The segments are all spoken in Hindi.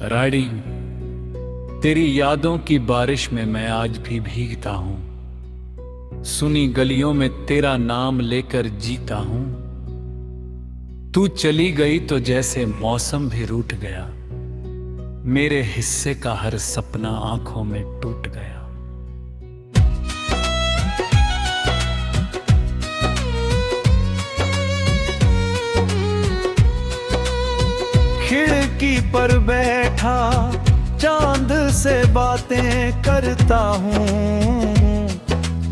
राइडिंग, तेरी यादों की बारिश में मैं आज भी भीगता हूँ। सुनी गलियों में तेरा नाम लेकर जीता हूँ। तू चली गई तो जैसे मौसम भी रूठ गया, मेरे हिस्से का हर सपना आंखों में टूट गया। खिड़की पर बैठा चांद से बातें करता हूँ,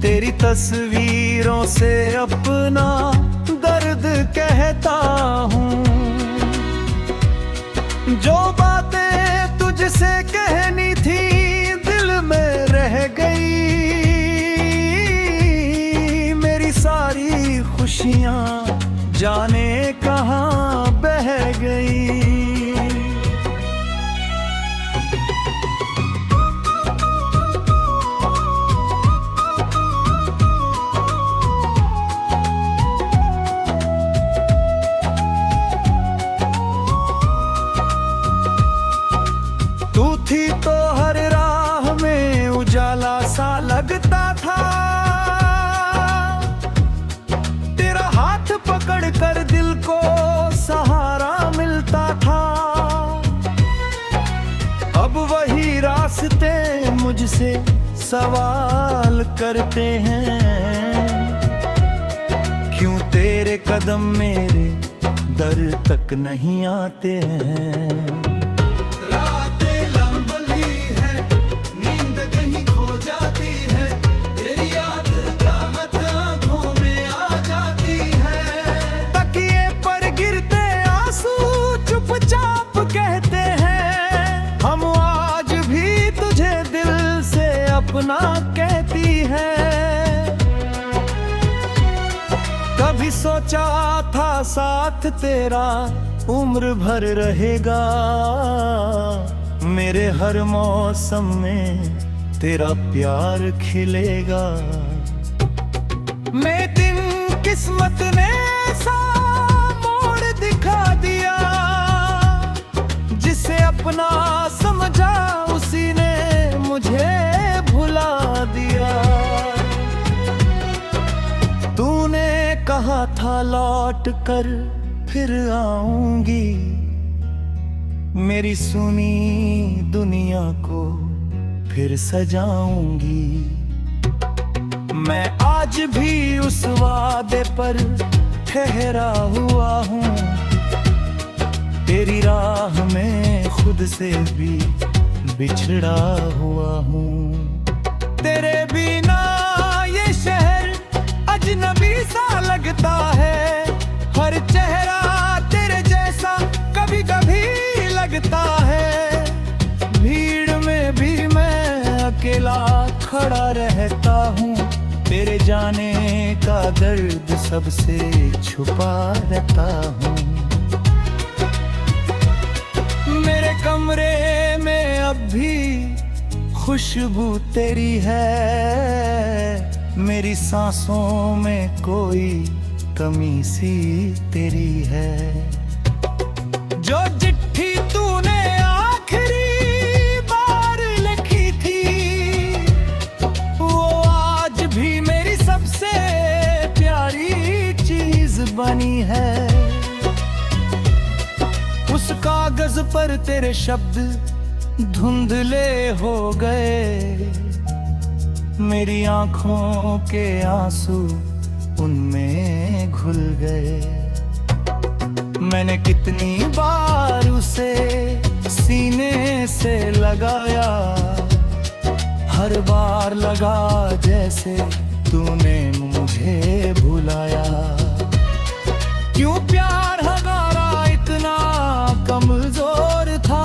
तेरी तस्वीरों से अपना दर्द कहता हूँ। जो बातें तुझसे कहनी थी दिल में रह गई, मेरी सारी खुशियाँ जाने कहाँ बह गई। तू थी तो हर राह में उजाला सा लगता था, तेरा हाथ पकड़ कर दिल को सहारा मिलता था। अब वही रास्ते मुझसे सवाल करते हैं, क्यों तेरे कदम मेरे दर तक नहीं आते हैं। अपना कहती है, कभी सोचा था साथ तेरा उम्र भर रहेगा, मेरे हर मौसम में तेरा प्यार खिलेगा। मैं दिन किस्मत ने ऐसा मोड़ दिखा दिया, जिसे अपना समझा उसी ने मुझे भुला दिया। तूने कहा था लौट कर फिर आऊंगी, मेरी सुनी दुनिया को फिर सजाऊंगी। मैं आज भी उस वादे पर ठहरा हुआ हूँ, तेरी राह में खुद से भी बिछड़ा हुआ हूँ। तेरे बिना ये शहर अजनबी सा लगता है, हर चेहरा तेरे जैसा कभी कभी लगता है। भीड़ में भी मैं अकेला खड़ा रहता हूँ, तेरे जाने का दर्द सबसे छुपा रहता हूँ। मेरे कमरे में अब भी खुशबू तेरी है, मेरी सांसों में कोई कमी सी तेरी है। जो चिट्ठी तूने आखिरी बार लिखी थी, वो आज भी मेरी सबसे प्यारी चीज बनी है। उस कागज पर तेरे शब्द धुंधले हो गए, मेरी आंखों के आंसू उनमें घुल गए। मैंने कितनी बार उसे सीने से लगाया, हर बार लगा जैसे तूने मुझे भुलाया। क्यों प्यार हमारा इतना कमजोर था,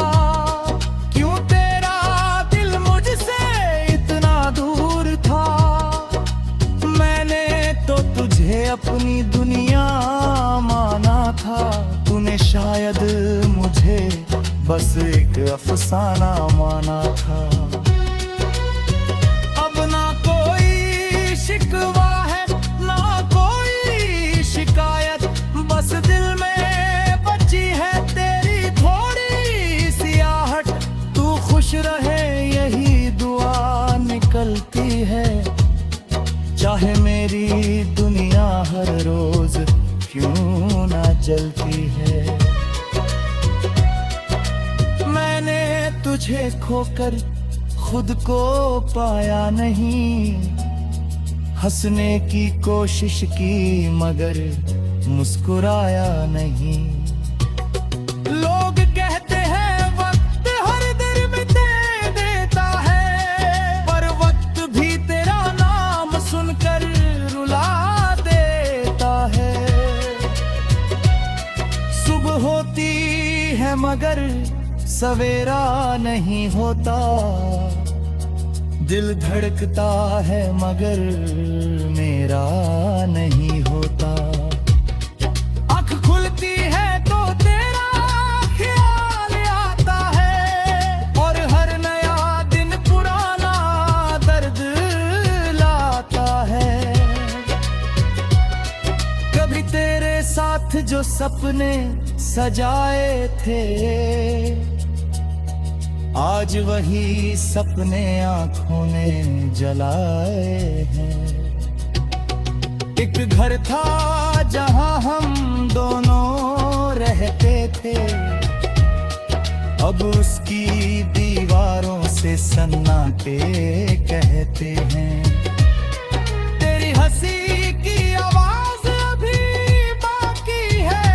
अपनी दुनिया माना था। तूने शायद मुझे बस एक अफसाना माना था। अब ना कोई शिकवा है ना कोई शिकायत, बस दिल में बची है तेरी थोड़ी सी आहट। मेरी दुनिया हर रोज क्यों ना जलती है। मैंने तुझे खोकर खुद को पाया नहीं, हंसने की कोशिश की मगर मुस्कुराया नहीं। लोग कहते हैं वक्त हर दर्द दे देता है, पर वक्त भी तेरा नाम सुनकर रुला देता है। सुबह होती है मगर सवेरा नहीं होता, दिल धड़कता है मगर मेरा नहीं होता। आँख खुलती है तो तेरा ख्याल आता है, और हर नया दिन पुराना दर्द लाता है। कभी तेरे साथ जो सपने सजाए थे, आज वही सपने आंखों ने जलाए हैं। एक घर था जहां हम दोनों रहते थे, अब उसकी दीवारों से सन्नाटे कहते हैं। तेरी हंसी की आवाज अभी बाकी है,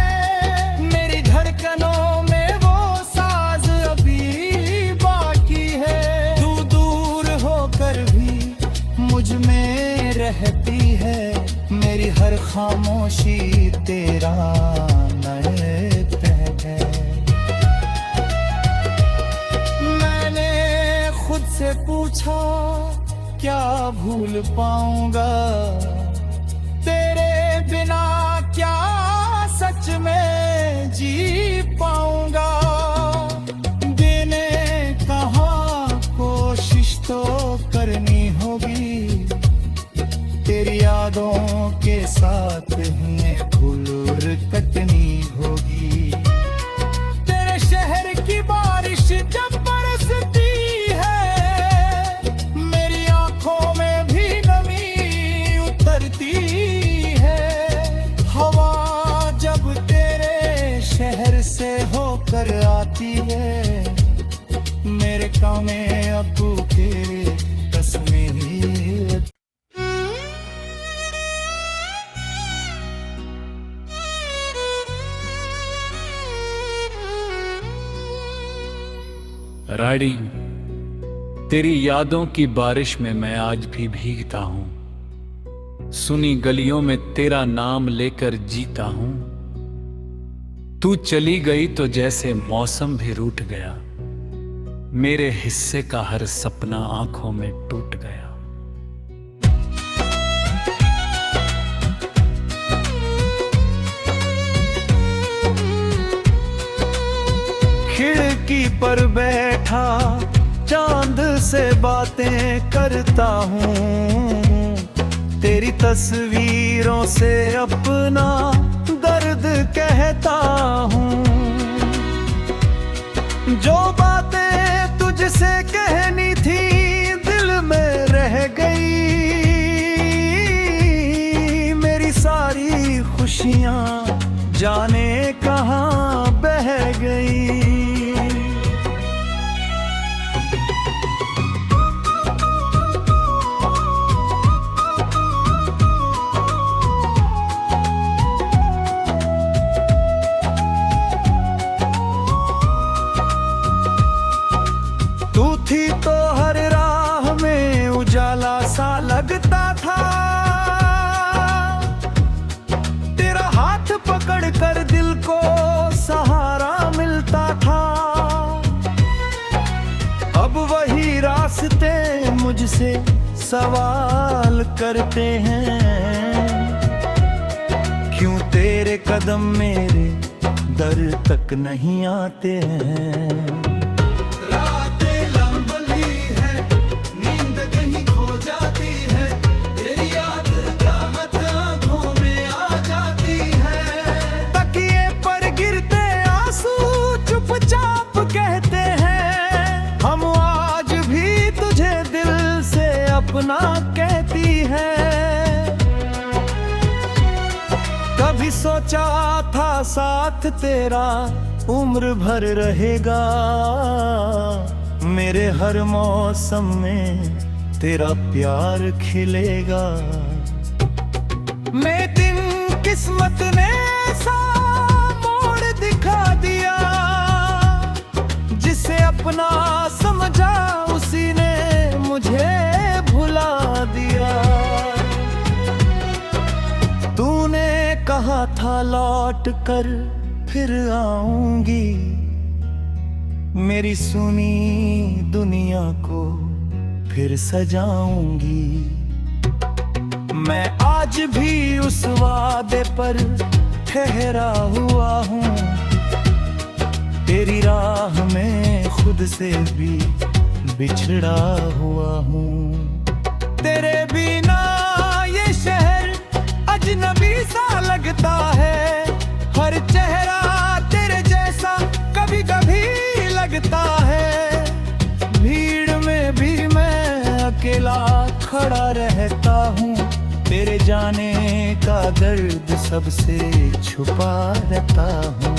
मेरी धड़कनों में वो साज अभी बाकी है। तू दूर होकर भी मुझ में रहती है, मेरी हर खामोशी तेरा नृत्य है। मैंने खुद से पूछा क्या भूल पाऊंगा, तेरे बिना क्या सच में जी पाऊंगा। देने कहाँ कोशिश तो करनी होगी, तेरी यादों के साथ ही धूल कटनी होगी। तेरे शहर की बारिश जब बरसती है, मेरी आंखों में भी नमी उतरती है। हवा जब तेरे शहर से होकर आती है, मेरे कांव में अब्बू के तस्वीर। राइडिंग, तेरी यादों की बारिश में मैं आज भी भीगता हूं, सुनी गलियों में तेरा नाम लेकर जीता हूं। तू चली गई तो जैसे मौसम भी रूठ गया, मेरे हिस्से का हर सपना आंखों में टूट गया। खिड़की पर बैठा चांद से बातें करता हूँ, तेरी तस्वीरों से अपना दर्द कहता हूँ। जो बातें तुझसे कहनी थी दिल में रह गई, मेरी सारी खुशियाँ जाने कहाँ बह गई। तू थी तो हर राह में उजाला सा लगता था, तेरा हाथ पकड़ कर दिल को सहारा मिलता था। अब वही रास्ते मुझसे सवाल करते हैं, क्यों तेरे कदम मेरे दर तक नहीं आते हैं। अपना कहती है भी सोचा था साथ तेरा उम्र भर रहेगा, मेरे हर मौसम में तेरा प्यार खिलेगा। मैं दिन किस्मत ने ऐसा मोड़ दिखा दिया, जिसे अपना समझा उसी ने मुझे भुला दिया। तूने कहा था लौट कर फिर आऊंगी, मेरी सुनी दुनिया को फिर सजाऊंगी। मैं आज भी उस वादे पर ठहरा हुआ हूँ, तेरी राह में खुद से भी बिछड़ा हुआ हूँ। तेरे बिना ये शहर अजनबी सा लगता है, हर चेहरा तेरे जैसा कभी कभी लगता है। भीड़ में भी मैं अकेला खड़ा रहता हूँ, तेरे जाने का दर्द सबसे छुपा रहता हूँ।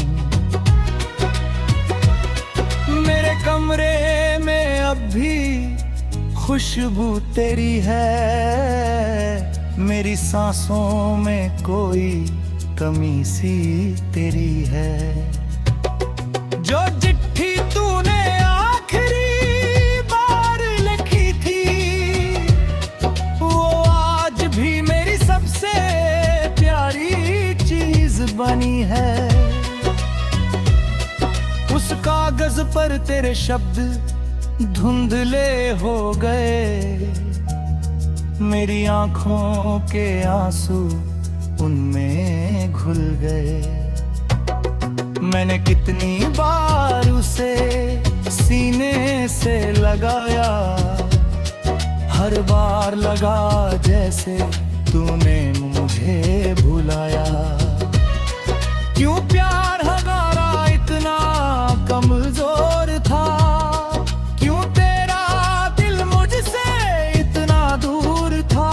मेरे कमरे में अब भी खुशबू तेरी है, मेरी सांसों में कोई कमी सी तेरी है। जो चिट्ठी तूने आखिरी बार लिखी थी, वो आज भी मेरी सबसे प्यारी चीज बनी है। उस कागज पर तेरे शब्द धुंधले हो गए, मेरी आंखों के आंसू उनमें घुल गए। मैंने कितनी बार उसे सीने से लगाया, हर बार लगा जैसे तूने मुझे भुलाया। क्यों प्यार हमारा इतना कमजोर था, क्यों तेरा दिल मुझसे इतना दूर था।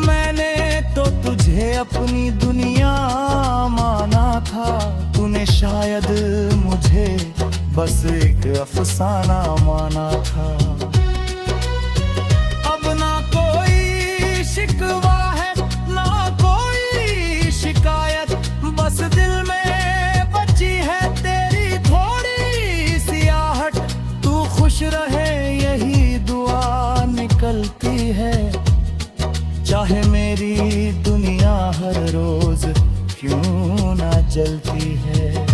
मैंने तो तुझे अपनी दुनिया माना था, तूने शायद मुझे बस एक अफसाना माना था। अब ना कोई शिकवा है ना कोई शिकायत, बस दिल में बची है तेरी थोड़ी सी आहट। तू खुश रहे यही दुआ निकलती है, चाहे मेरी दुनिया हर रोज क्यों ना जलती है।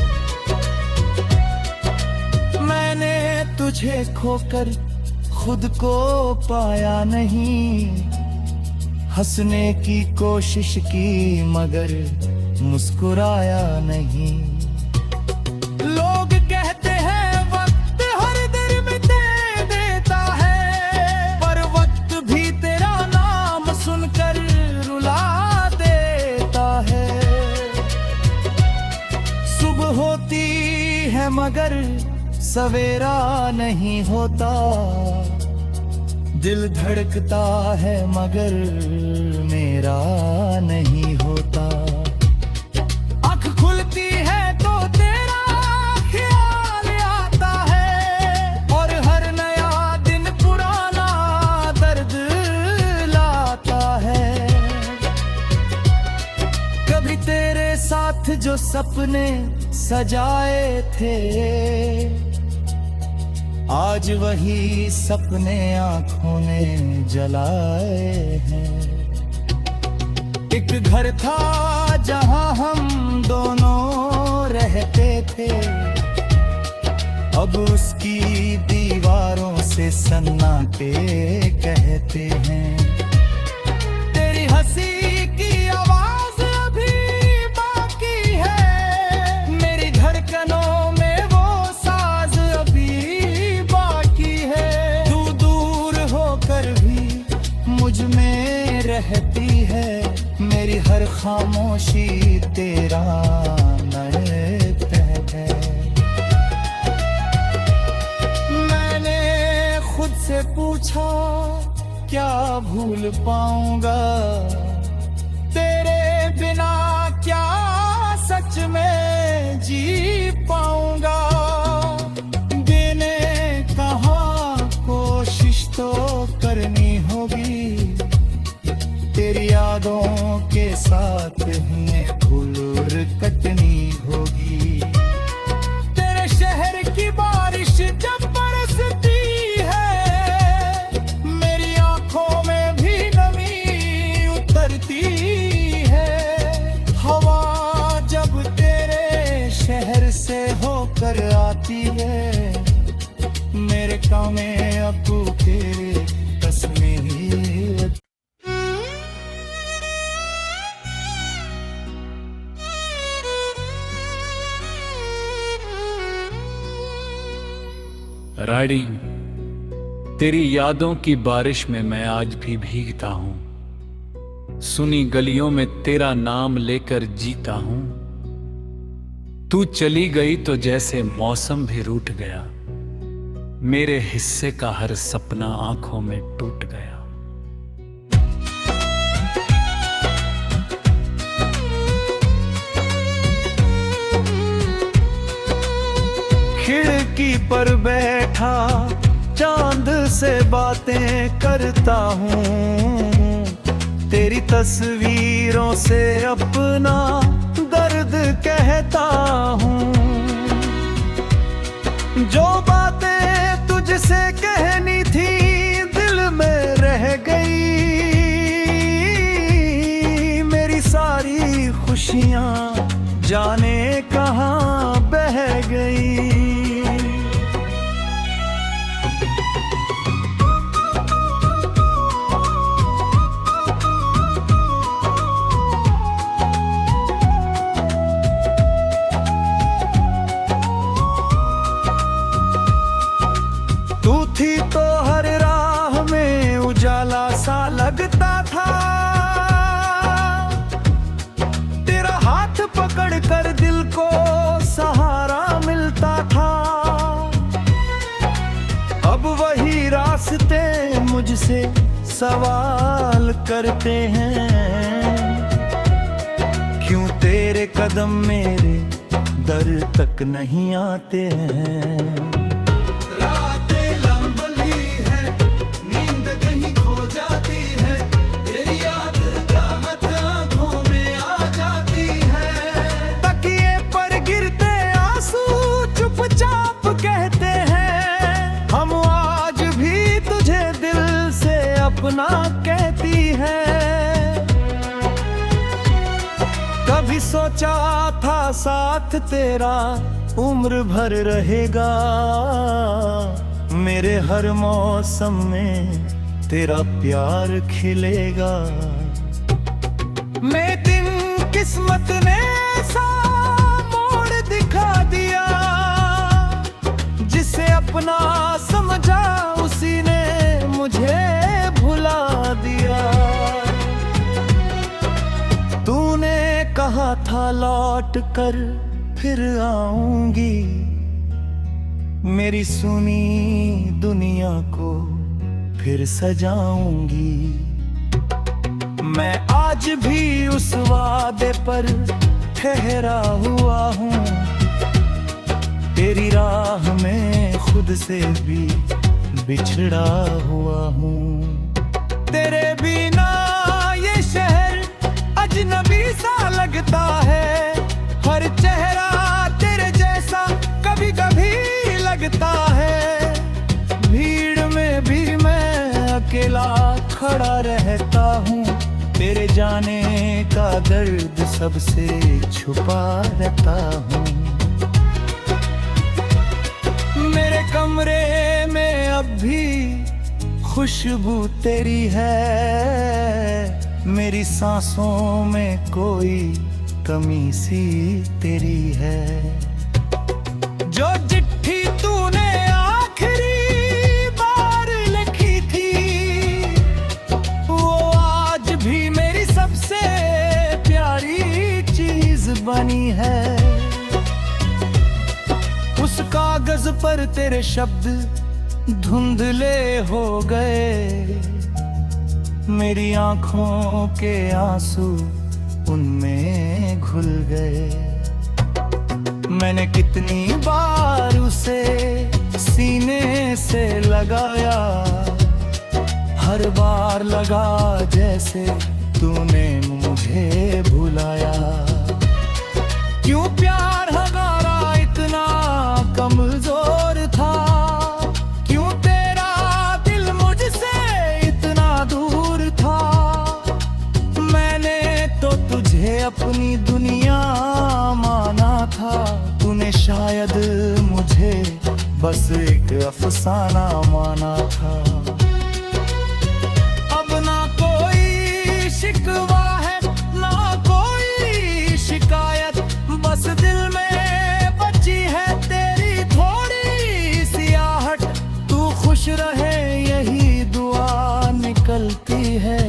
मैंने तुझे खोकर खुद को पाया नहीं, हंसने की कोशिश की मगर मुस्कुराया नहीं। लोग कहते हैं वक्त हर दर्द दे देता है, पर वक्त भी तेरा नाम सुनकर रुला देता है। सुबह होती है मगर सवेरा नहीं होता, दिल धड़कता है मगर मेरा नहीं होता। आँख खुलती है तो तेरा ख्याल आता है, और हर नया दिन पुराना दर्द लाता है। कभी तेरे साथ जो सपने सजाए थे, आज वही सपने आंखों ने जलाए हैं। एक घर था जहां हम दोनों रहते थे, अब उसकी दीवारों से सन्नाटे कहते हैं। तेरी हंसी की आवाज अभी बाकी है, मेरी धड़कनों में वो साज अभी बाकी है। तू दूर होकर भी मुझ में रहती है, मेरी हर खामोशी तेरा नृत्य है। मैंने खुद से पूछा क्या भूल पाऊंगा, तेरे बिना में जी पाऊंगा। देने कहाँ कोशिश तो करनी होगी, तेरी यादों के साथ ही धूल कटनी होगी। तेरे शहर की बारिश जब बरसती है, मेरी आंखों में भी नमी उतरती है। हवा जब तेरे शहर से होकर आती है, मेरे कांव में अब्बू तेरे तस्वीर ही। राइडिंग, तेरी यादों की बारिश में मैं आज भी भीगता हूं। सुनी गलियों में तेरा नाम लेकर जीता हूं। तू चली गई तो जैसे मौसम भी रूठ गया, मेरे हिस्से का हर सपना आंखों में टूट गया। खिड़की पर बैठा चांद से बातें करता हूँ, तेरी तस्वीरों से अपना दर्द कहता हूँ। जो बातें तुझसे कहनी थी दिल में रह गई, मेरी सारी खुशियाँ जाने कहाँ बह गई। तू थी तो हर राह में उजाला सा लगता था, तेरा हाथ पकड़ कर दिल को सहारा मिलता था। अब वही रास्ते मुझसे सवाल करते हैं, क्यों तेरे कदम मेरे दर तक नहीं आते हैं। अपना कहती है, कभी सोचा था साथ तेरा उम्र भर रहेगा, मेरे हर मौसम में तेरा प्यार खिलेगा। मैं दिन किस्मत ने ऐसा मोड़ दिखा दिया, जिसे अपना समझा उसी ने मुझे भुला दिया। तूने कहा था लौट कर फिर आऊंगी, मेरी सुनी दुनिया को फिर सजाऊंगी। मैं आज भी उस वादे पर ठहरा हुआ हूँ, तेरी राह में खुद से भी बिछड़ा हुआ हूँ। तेरे बिना ये शहर अजनबी सा लगता है, हर चेहरा तेरे जैसा कभी कभी लगता है। भीड़ में भी मैं अकेला खड़ा रहता हूँ, तेरे जाने का दर्द सबसे छुपा रहता हूँ। मेरे कमरे में अब भी खुशबू तेरी है, मेरी सांसों में कोई कमी सी तेरी है। जो चिट्ठी तूने आखिरी बार लिखी थी, वो आज भी मेरी सबसे प्यारी चीज बनी है। उस कागज पर तेरे शब्द धुंधले हो गए, मेरी आंखों के आंसू उनमें घुल गए। मैंने कितनी बार उसे सीने से लगाया, हर बार लगा जैसे तूने मुझे भुलाया। क्यों प्यार हमारा इतना कमजोर था, क्यों तेरा दिल मुझसे इतना दूर था। मैंने तो तुझे अपनी दुनिया माना था, तूने शायद मुझे बस एक अफसाना माना था। अब ना कोई शिकवा है ना कोई शिकायत, बस दिल में बची है तेरी थोड़ी सी आहट। तू खुश रहे यही दुआ निकलती है,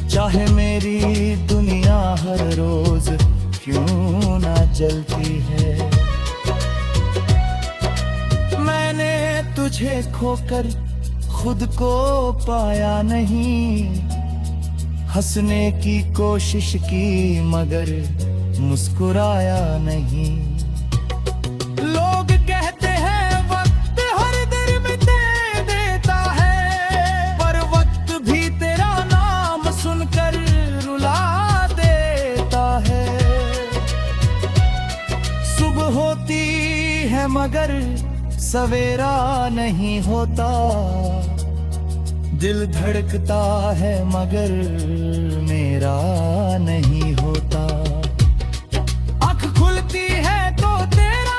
चाहे मेरी दुनिया हर रोज क्यों ना जलती है। मैंने तुझे खोकर खुद को पाया नहीं, हंसने की कोशिश की मगर मुस्कुराया नहीं। लोग कहते हैं वक्त हर दर्द दे देता है, पर वक्त भी तेरा नाम सुनकर रुला देता है। सुबह होती है मगर सवेरा नहीं होता, दिल धड़कता है मगर मेरा नहीं होता। आँख खुलती है तो तेरा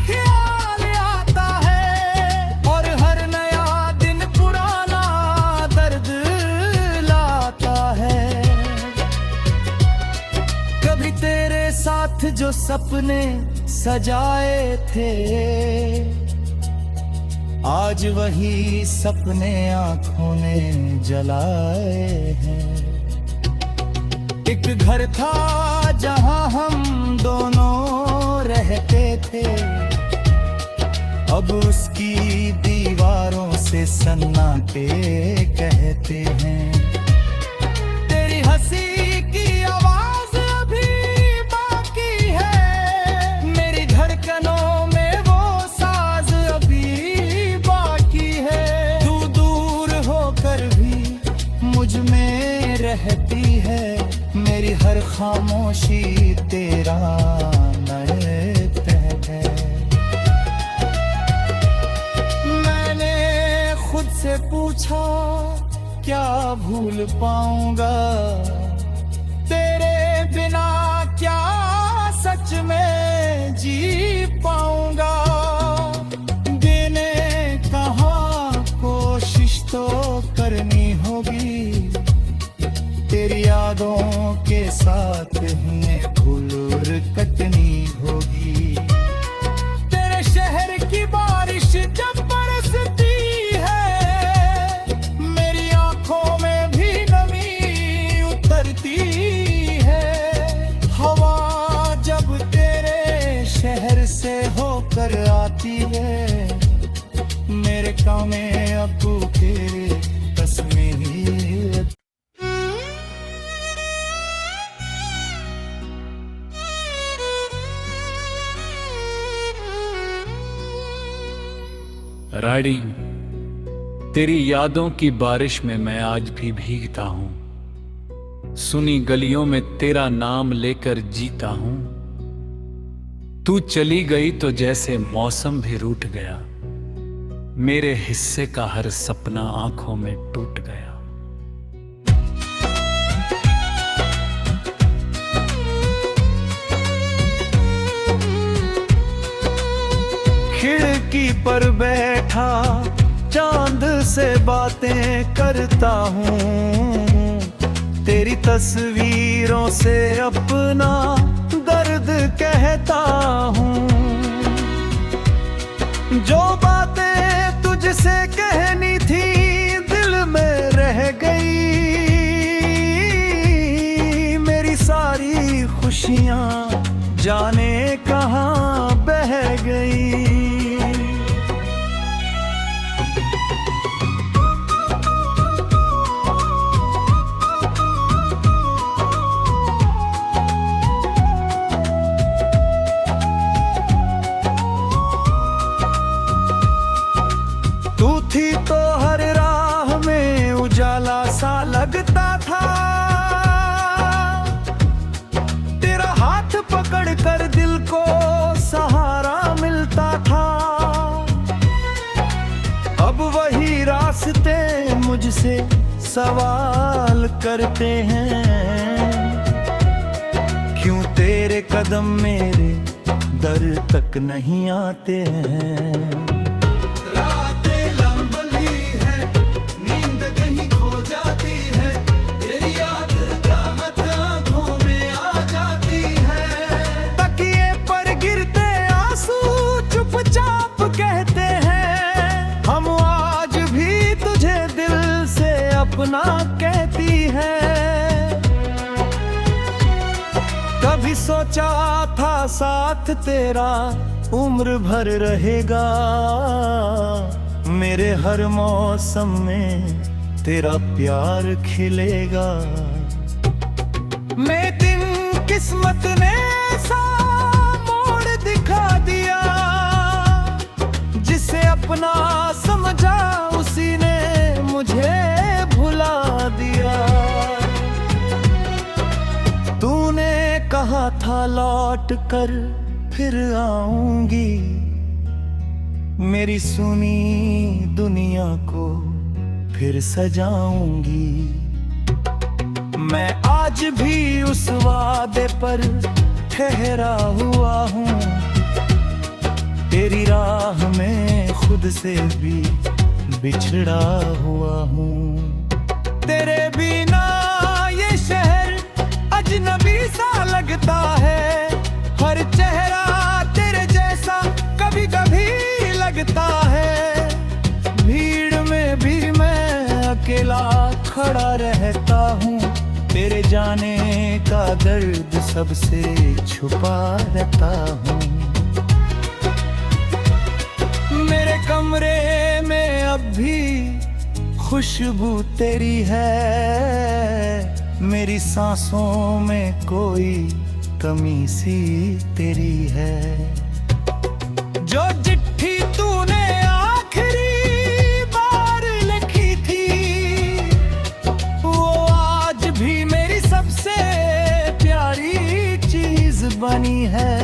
ख्याल आता है, और हर नया दिन पुराना दर्द लाता है। कभी तेरे साथ जो सपने सजाए थे, आज वही सपने आंखों ने जलाए हैं। एक घर था जहां हम दोनों रहते थे, अब उसकी दीवारों से सन्नाटे कहते हैं। तेरी हंसी की आवाज अभी बाकी है, मेरी धड़कनों में वो साज अभी बाकी है। तू दूर होकर भी मुझ में रहती है, मेरी हर खामोशी तेरा नृत्य है। मैंने खुद से पूछा क्या भूल पाऊंगा, तेरे बिना क्या सच में जी पाऊंगा। देने कहाँ कोशिश तो करनी होगी, तेरी यादों के साथ ही धूल कटनी होगी। तेरे शहर की बारिश जब बरसती है, मेरी आंखों में भी नमी उतरती है। हवा जब तेरे शहर से होकर आती है, मेरे काम में अब्बू के कश्मीरी। राइडिंग, तेरी यादों की बारिश में मैं आज भी भीगता हूं, सुनी गलियों में तेरा नाम लेकर जीता हूं। तू चली गई तो जैसे मौसम भी रूठ गया, मेरे हिस्से का हर सपना आंखों में टूट गया। खिड़की पर बैठा चांद से बातें करता हूँ, तेरी तस्वीरों से अपना दर्द कहता हूँ। जो बातें तुझसे कहनी थी दिल में रह गई, मेरी सारी खुशियाँ जाने कहाँ बह गई। लगता था। तेरा हाथ पकड़ कर दिल को सहारा मिलता था। अब वही रास्ते मुझसे सवाल करते हैं, क्यों तेरे कदम मेरे दर तक नहीं आते हैं। रातें लंबी है, नींद कहीं खो जाती है, तेरी याद राहत आंखों में आ जाती है। तकिए पर गिरते आंसू चुपचाप कहते हैं, हम आज भी तुझे दिल से अपना कहती है। कभी सोचा था साथ तेरा उम्र भर रहेगा, मेरे हर मौसम में तेरा प्यार खिलेगा। मैं दिन किस्मत ने ऐसा मोड़ दिखा दिया, जिसे अपना समझा उसी ने मुझे भुला दिया। तूने कहा था लौट कर फिर आऊंगी, मेरी सुनी दुनिया को फिर सजाऊंगी। मैं आज भी उस वादे पर ठहरा हुआ हूँ, तेरी राह में खुद से भी बिछड़ा हुआ हूँ। तेरे बिना ये शहर अजनबी सा लगता है, हर चेहरा तेरे जैसा कभी कभी लगता है। भीड़ में भी मैं अकेला खड़ा रहता हूँ, तेरे जाने का दर्द सबसे छुपा रहता हूँ। मेरे कमरे में अब भी खुशबू तेरी है, मेरी सांसों में कोई कमी सी तेरी है। जो चिट्ठी तूने आखिरी बार लिखी थी, वो आज भी मेरी सबसे प्यारी चीज बनी है।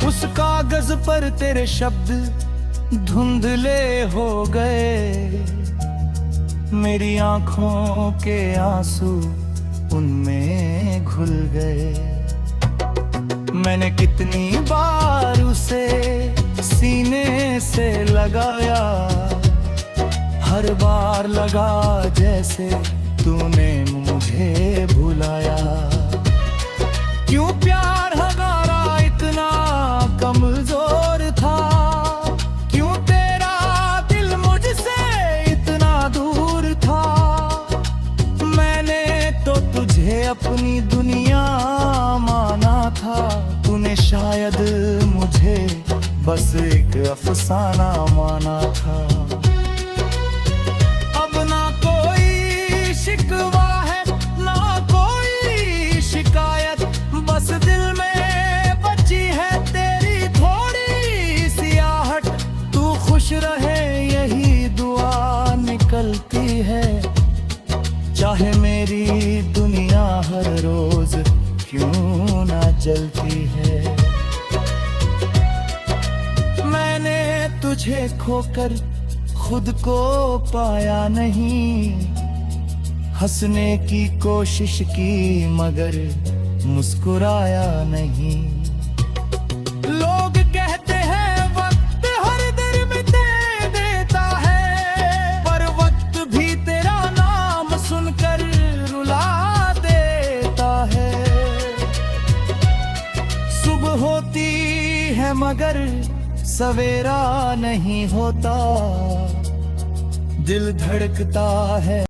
उस कागज पर तेरे शब्द धुंधले हो गए, मेरी आंखों के आंसू उनमें घुल गए। मैंने कितनी बार उसे सीने से लगाया, हर बार लगा जैसे तूने मुझे भुलाया। क्यों प्यार हमारा इतना कमजोर था, क्यों तेरा दिल मुझसे इतना दूर था। मैंने तो तुझे अपनी दुनिया माना था, तूने शायद मुझे बस एक अफसाना माना था। अब ना कोई शिकवा है ना कोई शिकायत, बस दिल में बची है तेरी थोड़ी सी आहट। तू खुश रहे यही दुआ निकलती है, चाहे मेरी दुनिया हर रोज क्यों ना जलती है। मैंने तुझे खोकर खुद को पाया नहीं, हंसने की कोशिश की मगर मुस्कुराया नहीं। लोग कहते हैं वक्त हर दर्द दे देता है, पर वक्त भी तेरा नाम सुनकर रुला देता है। सुबह होती है मगर सवेरा नहीं होता, दिल धड़कता है।